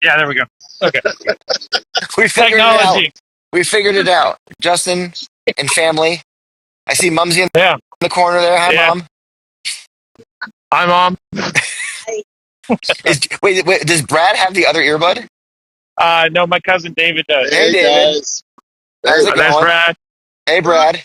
Yeah, there we go. Okay. We figured Technology. it out. We figured it out. Justin and family. I see Mumsy in Yeah. the corner there. Hi, Yeah. Mom. Hi, Mom. Wait, does Brad have the other earbud? No, my cousin David does. Hey, David. Guys. How's it There's going? Brad. Hey, Brad.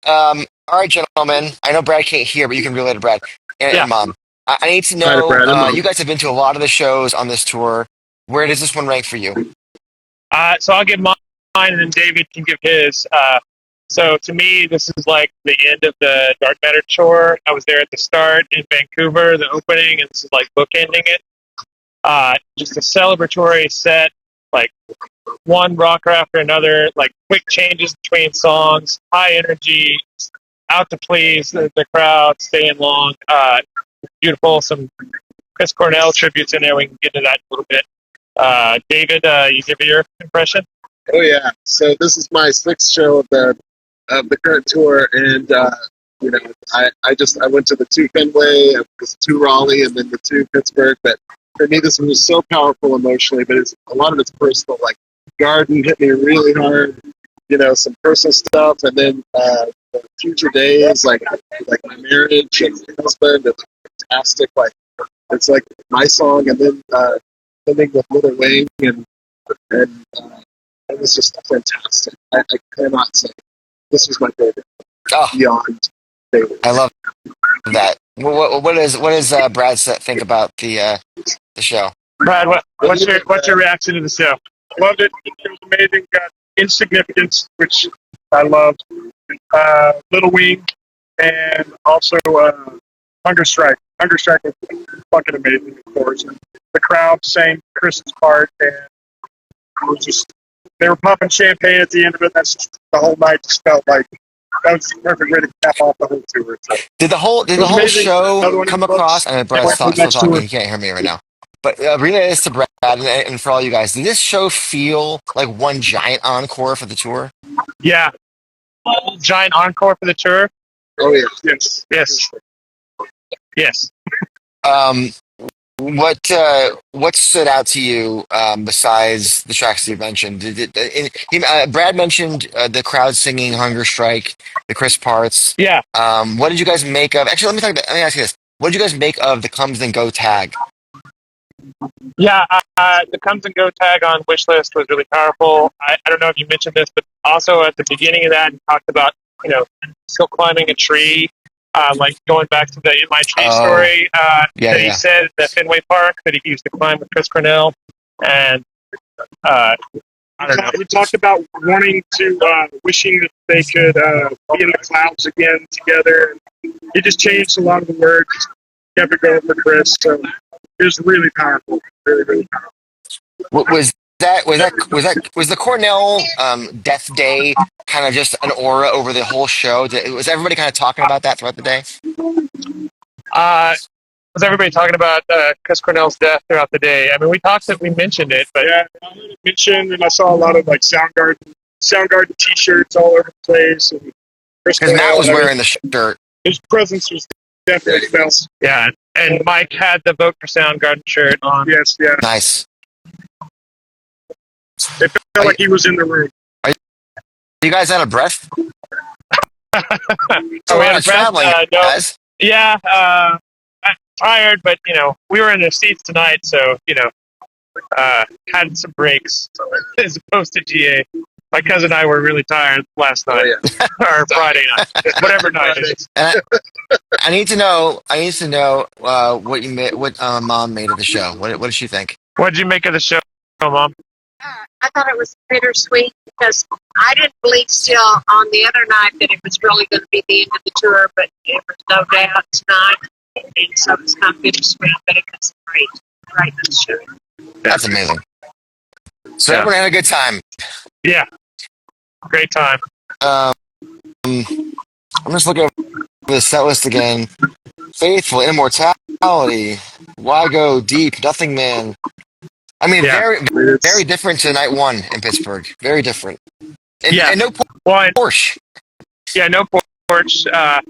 All right, gentlemen. I know Brad can't hear, but you can relay to Brad and Mom. I need to Hi to know, Brad and Mom. you guys have been to a lot of the shows on this tour. Where does this one rank for you? So I'll give mine, and then David can give his. So to me, this is like the end of the Dark Matter tour. I was there at the start in Vancouver, the opening, and this is like bookending it. Just a celebratory set, like one rocker after another, like quick changes between songs, high energy, out to please the crowd, staying long. Beautiful, some Chris Cornell tributes in there. We can get into that in a little bit. David, you give me your impression? Oh yeah. So this is my sixth show of the current tour, and you know, I went to the two Fenway, the two Raleigh, and then the two Pittsburgh. But for me, this one was so powerful emotionally. But a lot of it's personal. Like Garden hit me really hard. You know, some personal stuff, and then the future days, like my marriage and my husband, it's fantastic. Like it's like my song, and then filming with Little Wayne, and it was just fantastic. I cannot say this was my favorite. Beyond favorite. I love that. What does Brad think about the show? Brad, what's your reaction to the show? Loved it. It was amazing. Insignificance, which I loved. Little Wing, and also Hunger Strike. Hunger Strike was fucking amazing, of course. And the crowd sang Chris's part, and it was just, they were popping champagne at the end of it. That's just, the whole night just felt like that was the perfect way to cap off the whole tour. So, did the whole show come across? I mean, Brad's still talking. He can't hear me right now. But relay this to Brad and for all you guys. Did this show feel like one giant encore for the tour? Yeah. Giant encore for the tour? Oh, yeah. Yes. What stood out to you besides the tracks you mentioned? Brad mentioned the crowd singing "Hunger Strike," the Chris parts. Yeah. What did you guys make of? Actually, let me ask you this: what did you guys make of the "Comes and Go" tag? Yeah, the comes and go tag on Wishlist was really powerful. I don't know if you mentioned this, but also at the beginning of that, he talked about, still climbing a tree, like going back to the In My Tree story he said at Fenway Park that he used to climb with Chris Cornell. And we talked about wanting to, wishing that they could be in the clouds again together. He just changed a lot of the words, kept it going for Chris. So it was really powerful, really, really powerful. Was the Cornell Death Day kind of just an aura over the whole show? Was everybody kind of talking about that throughout the day? Was everybody talking about Chris Cornell's death throughout the day? I mean, we mentioned it, but yeah, I heard it mentioned, and I saw a lot of like Soundgarden T-shirts all over the place. Because Matt was wearing the shirt. His presence was definitely felt. Yeah, and Mike had the Vote for Soundgarden shirt on. Yes, yeah. Nice. It felt like he was in the room. Are you guys out of breath? Are we out of traveling, no. guys? Yeah, I'm tired, but we were in the seats tonight, so had some breaks as opposed to GA. My cousin and I were really tired last night, or Friday night, whatever night it is. I need to know what Mom made of the show. What did she think? What did you make of the show, Mom? I thought it was bittersweet because I didn't believe still on the other night that it was really going to be the end of the tour, but it was no doubt tonight, and so it's kind of bittersweet, but it was great in the show. That's amazing. So everyone had a good time. Yeah, great time. I'm just looking at the set list again. Faithful, Immortality, Why Go Deep, Nothing Man. I mean, very different to night one in Pittsburgh. Very different. And no Porsche. Yeah, no Porsche. I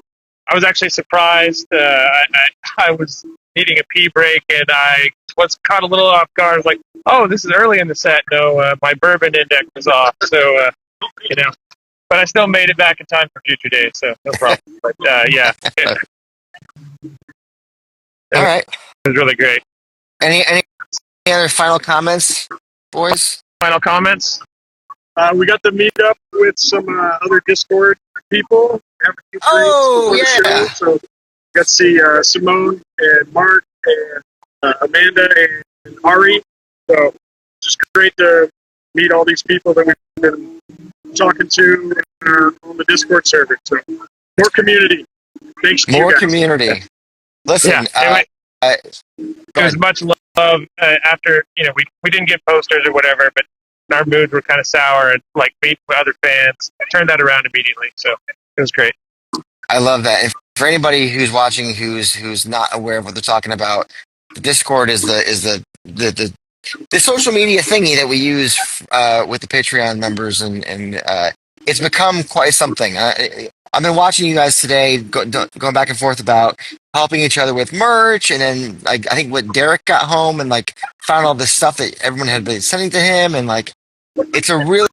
was actually surprised. I was needing a pee break, and I was caught a little off guard. Like, oh, this is early in the set. No, my bourbon index was off. So, you know, but I still made it back in time for future days. So no problem. But yeah, it All right. was really great. Any other final comments, boys? Final comments? We got to meet up with some other Discord people. Have a few drinks Oh, before the yeah. show. So got to see Simone and Mark and Amanda and Ari. So just great to meet all these people that we've been talking to on the Discord server. So more community. Thanks to you More guys. community. Listen, Yeah, it was much love after, you know, we didn't get posters or whatever, but our moods were kind of sour and like meeting with other fans. I turned that around immediately. So it was great. I love that. And for anybody who's watching who's not aware of what they're talking about, the Discord is the social media thingy that we use with the Patreon members, and it's become quite something. I've been watching you guys today going back and forth about helping each other with merch, and then like I think what Derek got home and like found all this stuff that everyone had been sending to him, and like it's a really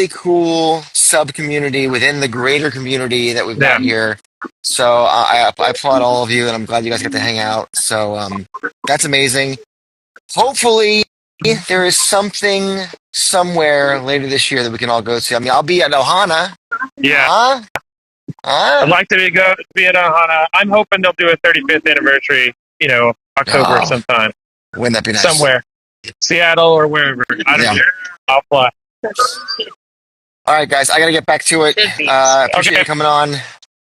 cool sub community within the greater community that we've got here. So I applaud all of you, and I'm glad you guys get to hang out. So that's amazing. Hopefully, there is something somewhere later this year that we can all go to. I mean, I'll be at Ohana. Yeah. I'd like to be at Ohana. I'm hoping they'll do a 35th anniversary, you know, October sometime. Wouldn't that be nice? Somewhere. Seattle or wherever. I don't care. I'll fly. All right, guys, I got to get back to it. Appreciate you coming on.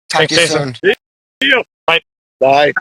Talk to you soon. Bye. Bye.